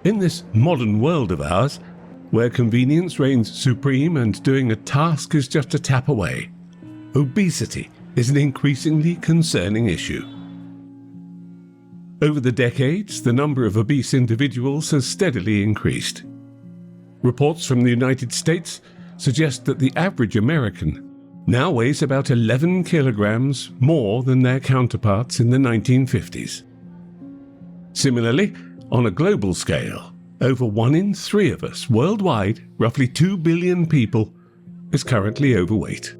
In this modern world of ours, where convenience reigns supreme and doing a task is just a tap away, obesity is an increasingly concerning issue. Over the decades, the number of obese individuals has steadily increased. Reports from the United States suggest that the average American now weighs about 11 kilograms more than their counterparts in the 1950s. Similarly, on a global scale, over 1 in 3 of us worldwide, roughly 2 billion people, is currently overweight.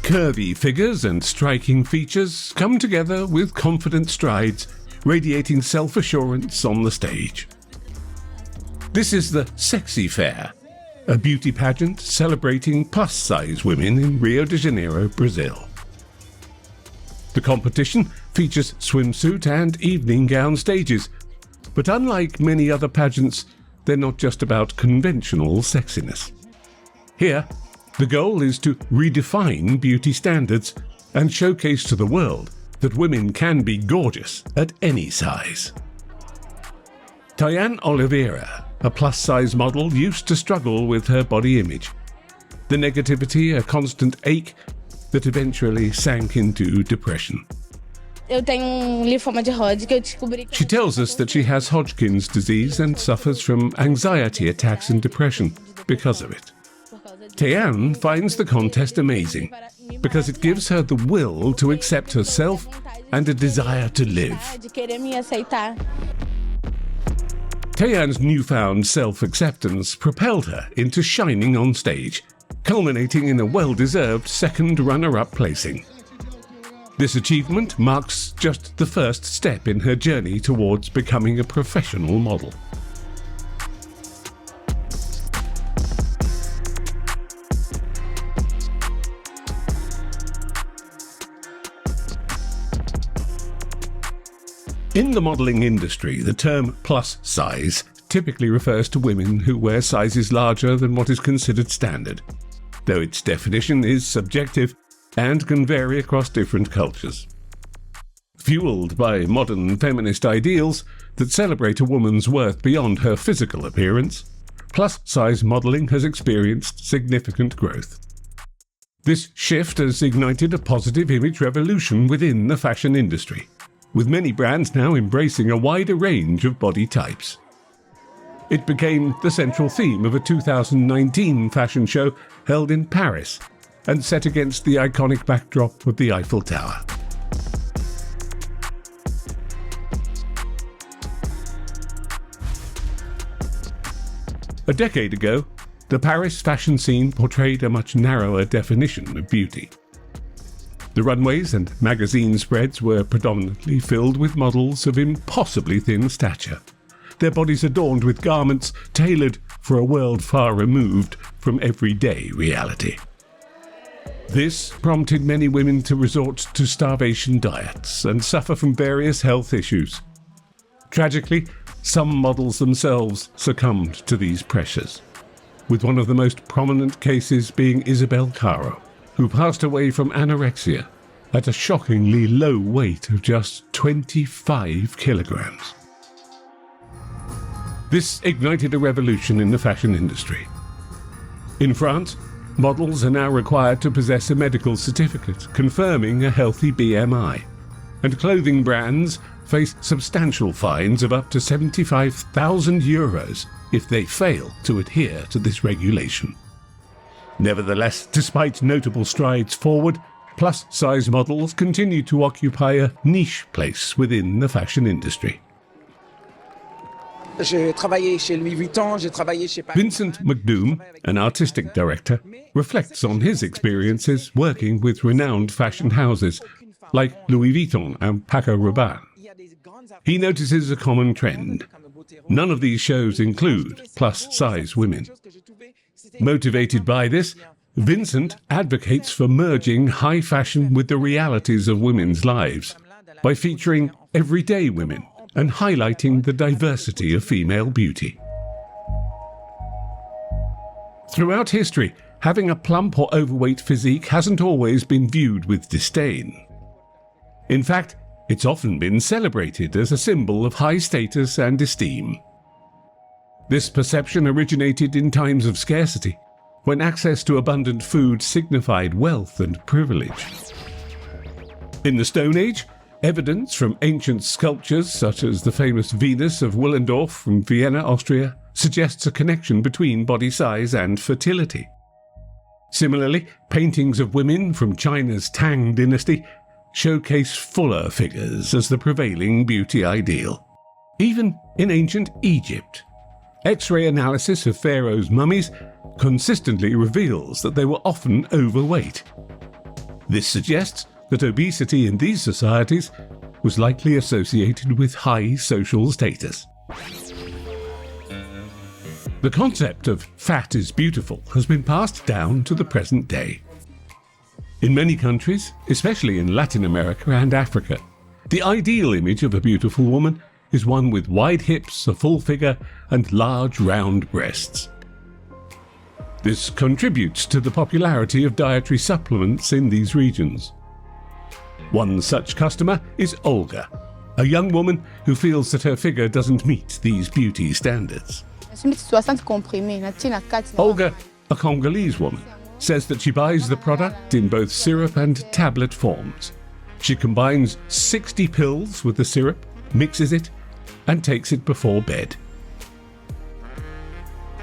Curvy figures and striking features come together with confident strides, radiating self-assurance on the stage. This is the Sexy Fair, a beauty pageant celebrating plus-size women in Rio de Janeiro, Brazil. The competition features swimsuit and evening gown stages, but unlike many other pageants, they're not just about conventional sexiness. Here, the goal is to redefine beauty standards and showcase to the world that women can be gorgeous at any size. Tyann Oliveira, a plus-size model, used to struggle with her body image. The negativity, a constant ache that eventually sank into depression. She tells us that she has Hodgkin's disease and suffers from anxiety attacks and depression because of it. Tyann finds the contest amazing because it gives her the will to accept herself and a desire to live. Tyann's newfound self-acceptance propelled her into shining on stage, culminating in a well-deserved second runner-up placing. This achievement marks just the first step in her journey towards becoming a professional model. In the modelling industry, the term plus size typically refers to women who wear sizes larger than what is considered standard, though its definition is subjective and can vary across different cultures. Fueled by modern feminist ideals that celebrate a woman's worth beyond her physical appearance, plus-size modelling has experienced significant growth. This shift has ignited a positive image revolution within the fashion industry, with many brands now embracing a wider range of body types. It became the central theme of a 2019 fashion show held in Paris and set against the iconic backdrop of the Eiffel Tower. A decade ago, the Paris fashion scene portrayed a much narrower definition of beauty. The runways and magazine spreads were predominantly filled with models of impossibly thin stature, their bodies adorned with garments tailored for a world far removed from everyday reality. This prompted many women to resort to starvation diets and suffer from various health issues. Tragically, some models themselves succumbed to these pressures, with one of the most prominent cases being Isabel Caro, who passed away from anorexia at a shockingly low weight of just 25 kilograms. This ignited a revolution in the fashion industry. In France, models are now required to possess a medical certificate confirming a healthy BMI, and clothing brands face substantial fines of up to 75,000 euros if they fail to adhere to this regulation. Nevertheless, despite notable strides forward, plus-size models continue to occupy a niche place within the fashion industry. Vincent McDoom, an artistic director, reflects on his experiences working with renowned fashion houses like Louis Vuitton and Paco Rabanne. He notices a common trend. None of these shows include plus-size women. Motivated by this, Vincent advocates for merging high fashion with the realities of women's lives by featuring everyday women and highlighting the diversity of female beauty. Throughout history, having a plump or overweight physique hasn't always been viewed with disdain. In fact, it's often been celebrated as a symbol of high status and esteem. This perception originated in times of scarcity, when access to abundant food signified wealth and privilege. In the Stone Age, evidence from ancient sculptures such as the famous Venus of Willendorf from Vienna, Austria, suggests a connection between body size and fertility. Similarly, paintings of women from China's Tang dynasty showcase fuller figures as the prevailing beauty ideal. Even in ancient Egypt, X-ray analysis of pharaohs' mummies consistently reveals that they were often overweight. This suggests that obesity in these societies was likely associated with high social status. The concept of fat is beautiful has been passed down to the present day. In many countries, especially in Latin America and Africa, the ideal image of a beautiful woman is one with wide hips, a full figure, and large round breasts. This contributes to the popularity of dietary supplements in these regions. One such customer is Olga, a young woman who feels that her figure doesn't meet these beauty standards. Olga, a Congolese woman, says that she buys the product in both syrup and tablet forms. She combines 60 pills with the syrup, mixes it, and takes it before bed.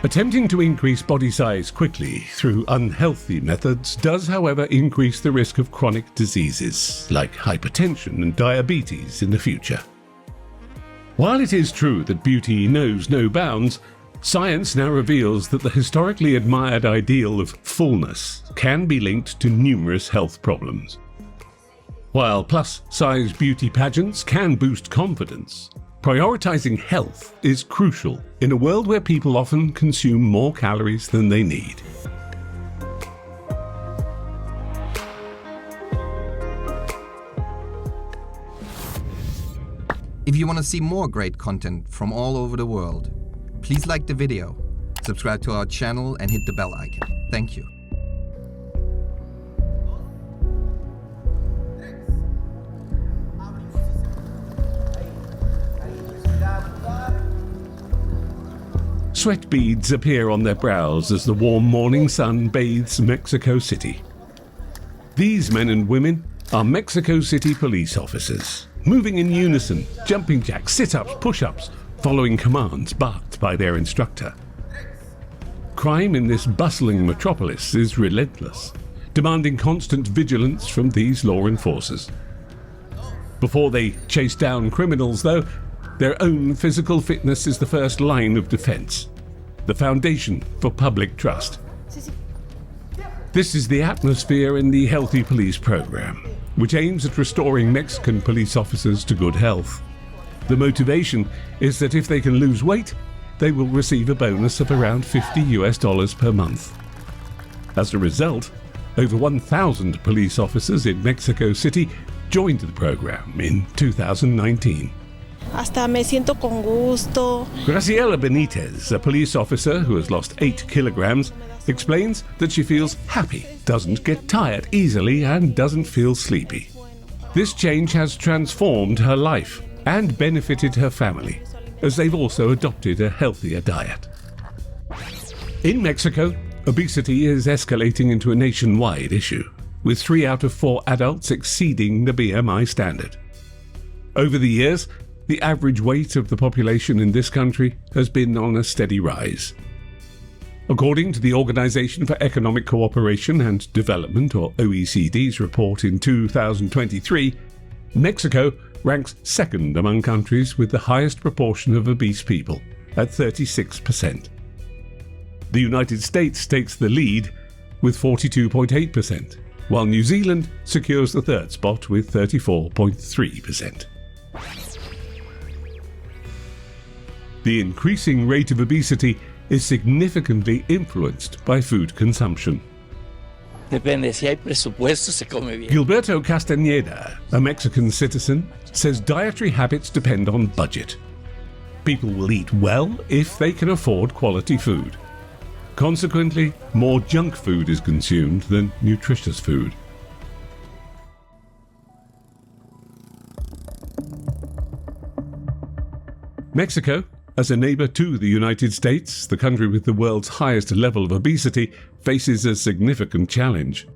Attempting to increase body size quickly through unhealthy methods does, however, increase the risk of chronic diseases like hypertension and diabetes in the future. While it is true that beauty knows no bounds, science now reveals that the historically admired ideal of fullness can be linked to numerous health problems. While plus-size beauty pageants can boost confidence, prioritizing health is crucial in a world where people often consume more calories than they need. If you want to see more great content from all over the world, please like the video, subscribe to our channel and hit the bell icon. Thank you. Sweat beads appear on their brows as the warm morning sun bathes Mexico City. These men and women are Mexico City police officers, moving in unison, jumping jacks, sit-ups, push-ups, following commands barked by their instructor. Crime in this bustling metropolis is relentless, demanding constant vigilance from these law enforcers. Before they chase down criminals, though, their own physical fitness is the first line of defense, the foundation for public trust. This is the atmosphere in the Healthy Police program, which aims at restoring Mexican police officers to good health. The motivation is that if they can lose weight, they will receive a bonus of around $50 per month. As a result, over 1,000 police officers in Mexico City joined the program in 2019. Hasta me siento con gusto. Graciela Benitez, a police officer who has lost 8 kilograms, explains that she feels happy, doesn't get tired easily, and doesn't feel sleepy. This change has transformed her life and benefited her family, as they've also adopted a healthier diet. In Mexico, obesity is escalating into a nationwide issue, with 3 out of 4 adults exceeding the BMI standard. Over the years, the average weight of the population in this country has been on a steady rise. According to the Organization for Economic Cooperation and Development, or OECD's report in 2023, Mexico ranks second among countries with the highest proportion of obese people, at 36%. The United States takes the lead with 42.8%, while New Zealand secures the third spot with 34.3%. The increasing rate of obesity is significantly influenced by food consumption. Depende, si hay presupuesto se come bien. Gilberto Castañeda, a Mexican citizen, says dietary habits depend on budget. People will eat well if they can afford quality food. Consequently, more junk food is consumed than nutritious food. Mexico, as a neighbor to the United States, the country with the world's highest level of obesity, faces a significant challenge.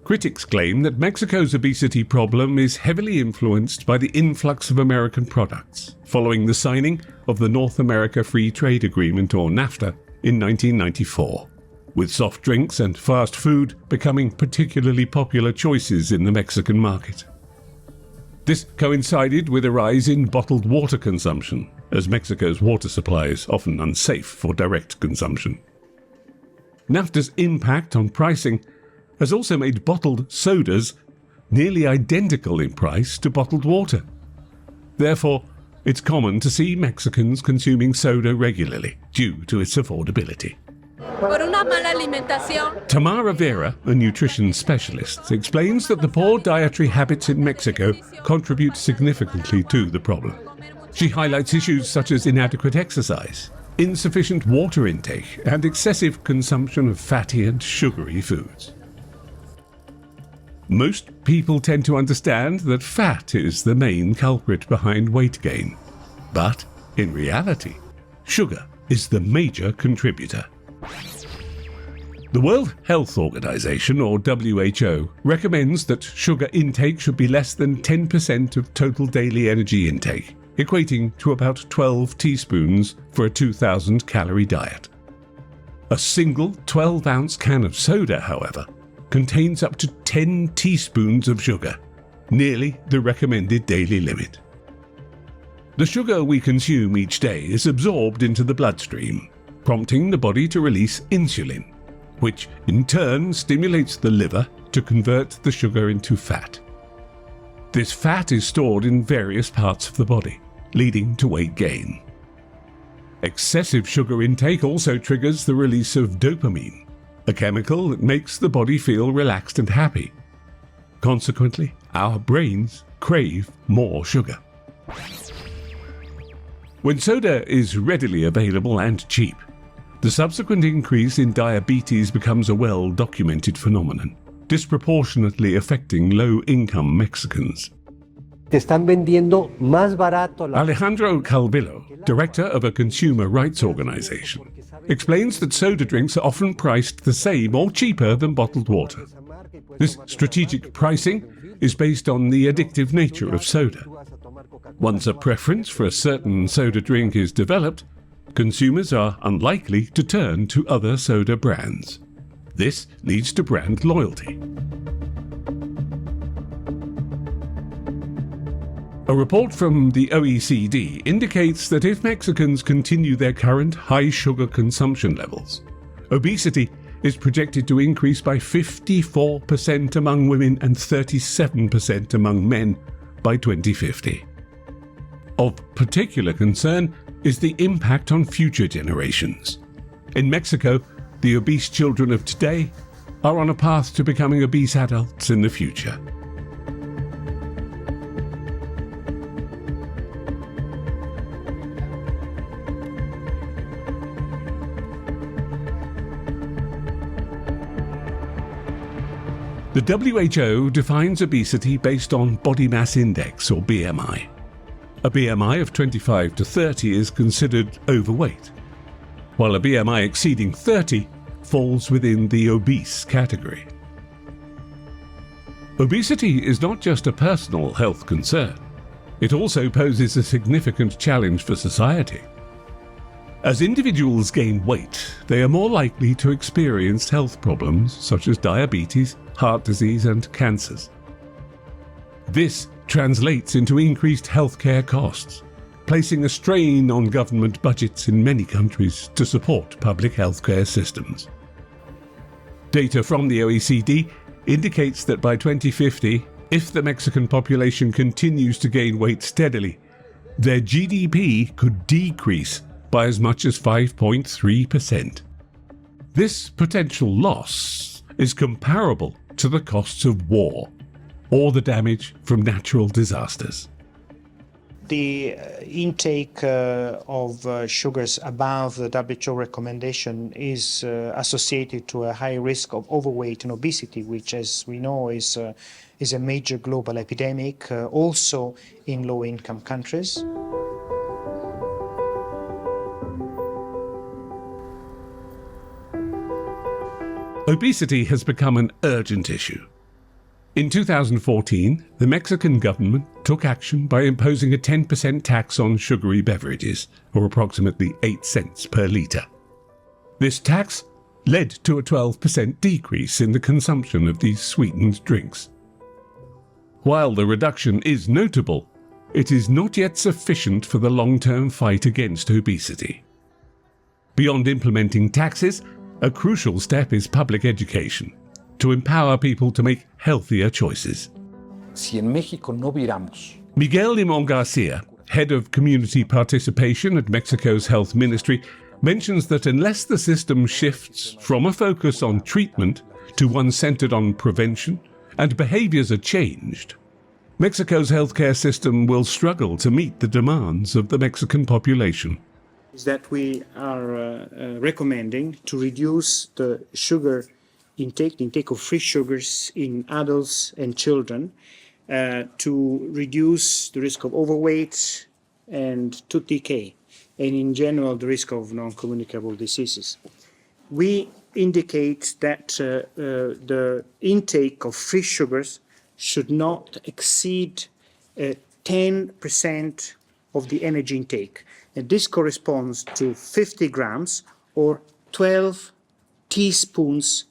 Critics claim that Mexico's obesity problem is heavily influenced by the influx of American products, following the signing of the North America Free Trade Agreement, or NAFTA, in 1994, with soft drinks and fast food becoming particularly popular choices in the Mexican market. This coincided with a rise in bottled water consumption, as Mexico's water supply is often unsafe for direct consumption. NAFTA's impact on pricing has also made bottled sodas nearly identical in price to bottled water. Therefore, it's common to see Mexicans consuming soda regularly due to its affordability. Tamara Vera, a nutrition specialist, explains that the poor dietary habits in Mexico contribute significantly to the problem. She highlights issues such as inadequate exercise, insufficient water intake, and excessive consumption of fatty and sugary foods. Most people tend to understand that fat is the main culprit behind weight gain. But, in reality, sugar is the major contributor. The World Health Organization, or WHO, recommends that sugar intake should be less than 10% of total daily energy intake, equating to about 12 teaspoons for a 2,000-calorie diet. A single 12-ounce can of soda, however, contains up to 10 teaspoons of sugar, nearly the recommended daily limit. The sugar we consume each day is absorbed into the bloodstream, prompting the body to release insulin, which in turn stimulates the liver to convert the sugar into fat. This fat is stored in various parts of the body, leading to weight gain. Excessive sugar intake also triggers the release of dopamine, a chemical that makes the body feel relaxed and happy. Consequently, our brains crave more sugar. When soda is readily available and cheap, the subsequent increase in diabetes becomes a well-documented phenomenon, disproportionately affecting low-income Mexicans. Alejandro Calvillo, director of a consumer rights organization, explains that soda drinks are often priced the same or cheaper than bottled water. This strategic pricing is based on the addictive nature of soda. Once a preference for a certain soda drink is developed, consumers are unlikely to turn to other soda brands. This leads to brand loyalty. A report from the OECD indicates that if Mexicans continue their current high sugar consumption levels, obesity is projected to increase by 54% among women and 37% among men by 2050. Of particular concern is the impact on future generations. In Mexico, the obese children of today are on a path to becoming obese adults in the future. The WHO defines obesity based on body mass index, or BMI. A BMI of 25 to 30 is considered overweight, while a BMI exceeding 30 falls within the obese category. Obesity is not just a personal health concern. It also poses a significant challenge for society. As individuals gain weight, they are more likely to experience health problems such as diabetes, heart disease, and cancers. This translates into increased healthcare costs, placing a strain on government budgets in many countries to support public healthcare systems. Data from the OECD indicates that by 2050, if the Mexican population continues to gain weight steadily, their GDP could decrease by as much as 5.3%. This potential loss is comparable to the costs of war or the damage from natural disasters. The intake of sugars above the WHO recommendation is associated to a high risk of overweight and obesity, which, as we know, is a major global epidemic, also in low-income countries. Obesity has become an urgent issue. In 2014, the Mexican government took action by imposing a 10% tax on sugary beverages, or approximately 8 cents per litre. This tax led to a 12% decrease in the consumption of these sweetened drinks. While the reduction is notable, it is not yet sufficient for the long-term fight against obesity. Beyond implementing taxes, a crucial step is public education, to empower people to make healthier choices. Si en México no viramos. Miguel Limon Garcia, head of community participation at Mexico's health ministry, mentions that unless the system shifts from a focus on treatment to one centered on prevention and behaviors are changed, Mexico's healthcare system will struggle to meet the demands of the Mexican population. Is that we are recommending to reduce the sugar intake, the intake of free sugars in adults and children, to reduce the risk of overweight and tooth decay, and in general the risk of non-communicable diseases. We indicate that the intake of free sugars should not exceed 10% of the energy intake, and this corresponds to 50 grams or 12 teaspoons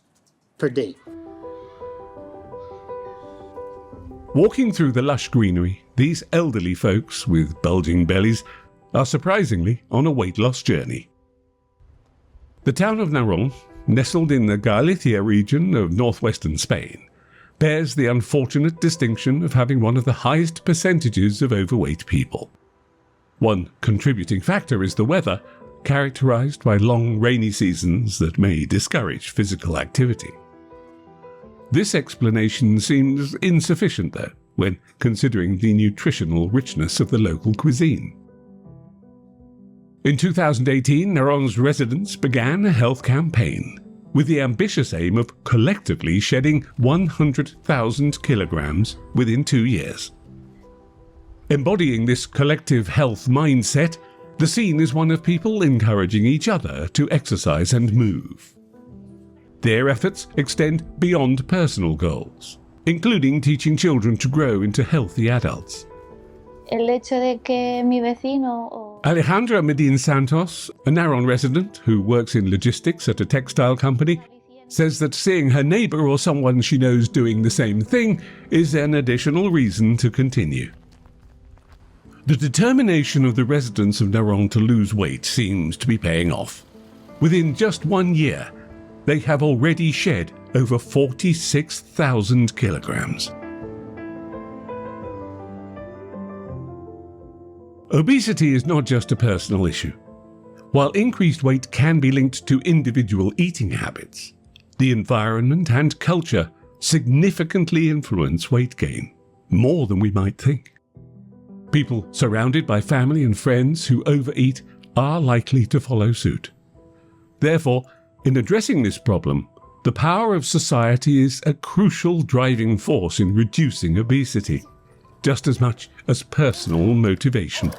per day. Walking through the lush greenery, these elderly folks with bulging bellies are surprisingly on a weight loss journey. The town of Narón, nestled in the Galicia region of northwestern Spain, bears the unfortunate distinction of having one of the highest percentages of overweight people. One contributing factor is the weather, characterized by long rainy seasons that may discourage physical activity. This explanation seems insufficient, though, when considering the nutritional richness of the local cuisine. In 2018, Narón's residents began a health campaign with the ambitious aim of collectively shedding 100,000 kilograms within 2 years. Embodying this collective health mindset, the scene is one of people encouraging each other to exercise and move. Their efforts extend beyond personal goals, including teaching children to grow into healthy adults. El hecho de que mi vecino Alejandra Medin Santos, a Narón resident who works in logistics at a textile company, says that seeing her neighbour or someone she knows doing the same thing is an additional reason to continue. The determination of the residents of Narón to lose weight seems to be paying off. Within just 1 year, they have already shed over 46,000 kilograms. Obesity is not just a personal issue. While increased weight can be linked to individual eating habits, the environment and culture significantly influence weight gain, more than we might think. People surrounded by family and friends who overeat are likely to follow suit. Therefore, in addressing this problem, the power of society is a crucial driving force in reducing obesity, just as much as personal motivation.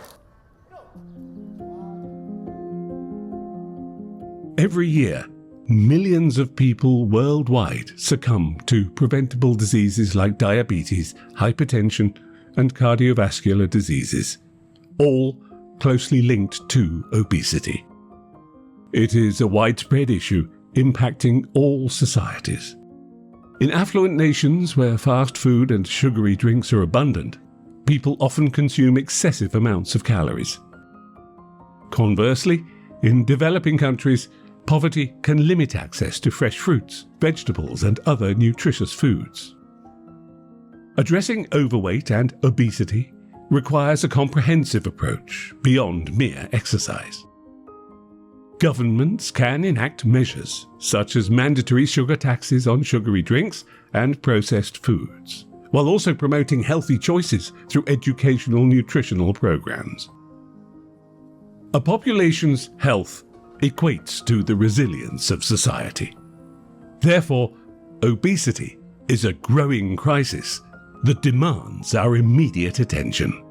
Every year, millions of people worldwide succumb to preventable diseases like diabetes, hypertension, and cardiovascular diseases, all closely linked to obesity. It is a widespread issue impacting all societies. In affluent nations where fast food and sugary drinks are abundant, people often consume excessive amounts of calories. Conversely, in developing countries, poverty can limit access to fresh fruits, vegetables, and other nutritious foods. Addressing overweight and obesity requires a comprehensive approach beyond mere exercise. Governments can enact measures such as mandatory sugar taxes on sugary drinks and processed foods, while also promoting healthy choices through educational nutritional programs. A population's health equates to the resilience of society. Therefore, obesity is a growing crisis that demands our immediate attention.